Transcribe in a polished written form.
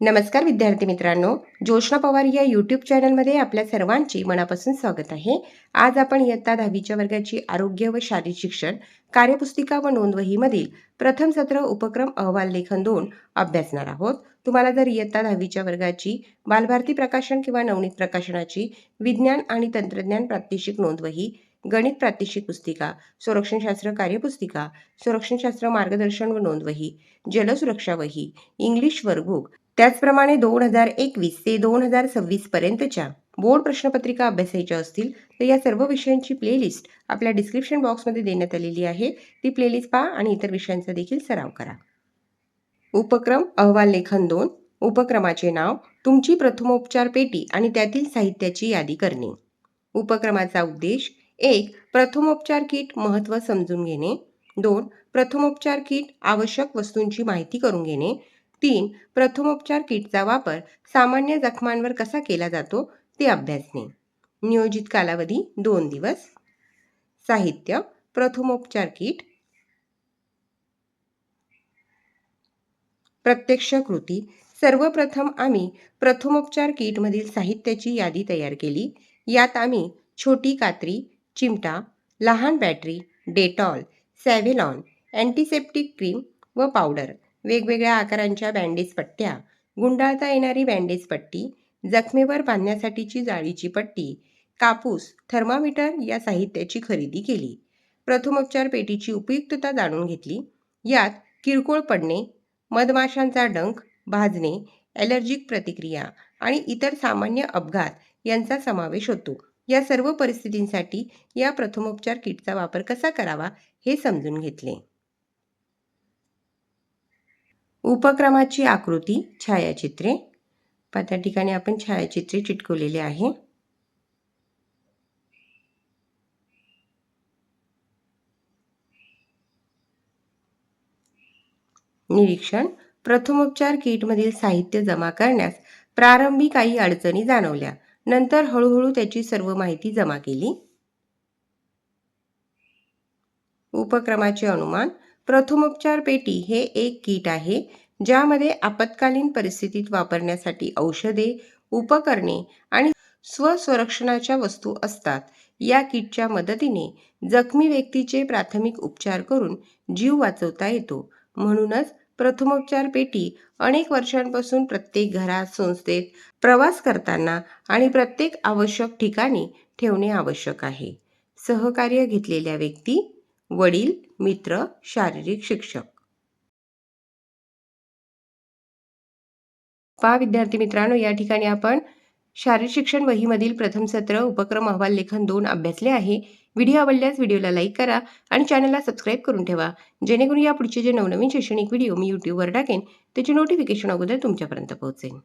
नमस्कार विद्यार्थी मित्रांनो, जोशना पवार या यूट्यूब चॅनलमध्ये आपल्या सर्वांची मनापासून स्वागत आहे। आज आपण इयत्ता 10वीच्या वर्गाची आरोग्य व शारीरिक शिक्षण कार्यपुस्तिका व नोंदवहीमधील प्रथम सत्र उपक्रम अहवाल लेखन 2 अभ्यासणार आहोत। तुम्हाला जर इयत्ता 10वीच्या वर्गाची बालभारती प्रकाशन किंवा नवनीत प्रकाशनाची विज्ञान आणि तंत्रज्ञान प्रात्यक्षिक नोंदवही, गणित प्रात्यक्षिक पुस्तिका, संरक्षणशास्त्र कार्यपुस्तिका, संरक्षणशास्त्र मार्गदर्शन व नोंदवही, जलसुरक्षा वही, इंग्लिश वर्कबुक, त्याचप्रमाणे 2021 ते 2026 पर्यंतच्या बोर्ड प्रश्नपत्रिका अभ्यासायच्या असतील तर या सर्व विषयांची प्लेलिस्ट आपल्या डिस्क्रिप्शन बॉक्समध्ये देण्यात आलेली आहे। ती प्लेलिस्ट पहा आणि इतर विषयांचा देखील सराव करा। उपक्रम अहवाल लेखन 2। उपक्रमाचे नाव तुमची प्रथमोपचार पेटी आणि त्यातील साहित्याची यादी करणे। उपक्रमाचा उद्देश 1. प्रथमोपचार किट महत्त्व समजून घेणे। 2. प्रथमोपचार किट आवश्यक वस्तूंची माहिती करून घेणे। 3. प्रथमोपचार किटचा वापर सामान्य जखमांवर कसा केला जातो ते अभ्यासणे। नियोजित कालावधी 2 दिवस। साहित्य प्रथमोपचार किट। प्रत्यक्ष कृती। सर्वप्रथम आम्ही प्रथमोपचार किटमधील साहित्याची यादी तयार केली। यात आम्ही छोटी कात्री, चिमटा, लहान बॅटरी, डेटॉल, सॅव्हेलॉन, अँटीसेप्टिक क्रीम व पावडर, वेगवेगळ्या आकारांच्या बँडेज पट्ट्या, गुंडाळता येणारी बँडेज पट्टी, जखमेवर बांधण्यासाठीची जाळीची पट्टी, कापूस, थर्मामीटर या साहित्याची खरेदी केली। प्रथमोपचार पेटीची उपयुक्तता जाणून घेतली। यात किरकोळ पडणे, मधमाशांचा डंख, भाजणे, ॲलर्जिक प्रतिक्रिया आणि इतर सामान्य अपघात यांचा समावेश होतो। या सर्व परिस्थितींसाठी या प्रथमोपचार किटचा वापर कसा करावा हे समजून घेतले। उपक्रमाची आकृती, छायाचित्रे। त्या ठिकाणी आपण छायाचित्रे चिटकवलेले आहे। निरीक्षण प्रथमोपचार किटमधील साहित्य जमा करण्यास प्रारंभी काही अडचणी जाणवल्या, नंतर हळूहळू त्याची सर्व माहिती जमा केली। उपक्रमाचे अनुमान प्रथमोपचार पेटी हे एक किट आहे ज्यामध्ये आपत्कालीन परिस्थितीत वापरण्यासाठी औषधे, उपकरणे आणि स्वसंरक्षणाच्या वस्तू असतात। या किटच्या मदतीने जखमी व्यक्तीचे प्राथमिक उपचार करून जीव वाचवता येतो। म्हणूनच प्रथमोपचार पेटी अनेक वर्षांपासून प्रत्येक घरात, संस्थेत, प्रवास करताना आणि प्रत्येक आवश्यक ठिकाणी ठेवणे आवश्यक आहे। सहकार्य घेतलेल्या व्यक्ती, वडील, मित्र, शारीरिक शिक्षक। पहा विद्यार्थी मित्रांनो, या ठिकाणी आपण शारीरिक शिक्षण वहीमधील प्रथम सत्र उपक्रम अहवाल लेखन 2 अभ्यासले आहे। व्हिडिओ आवडल्यास व्हिडिओला लाईक करा आणि चॅनलला सबस्क्राईब करून ठेवा, जेणेकरून या पुढचे जे नवनवीन शैक्षणिक व्हिडिओ मी यूट्यूबवर टाकेन त्याचे नोटिफिकेशन अगोदर तुमच्यापर्यंत पोहोचेल।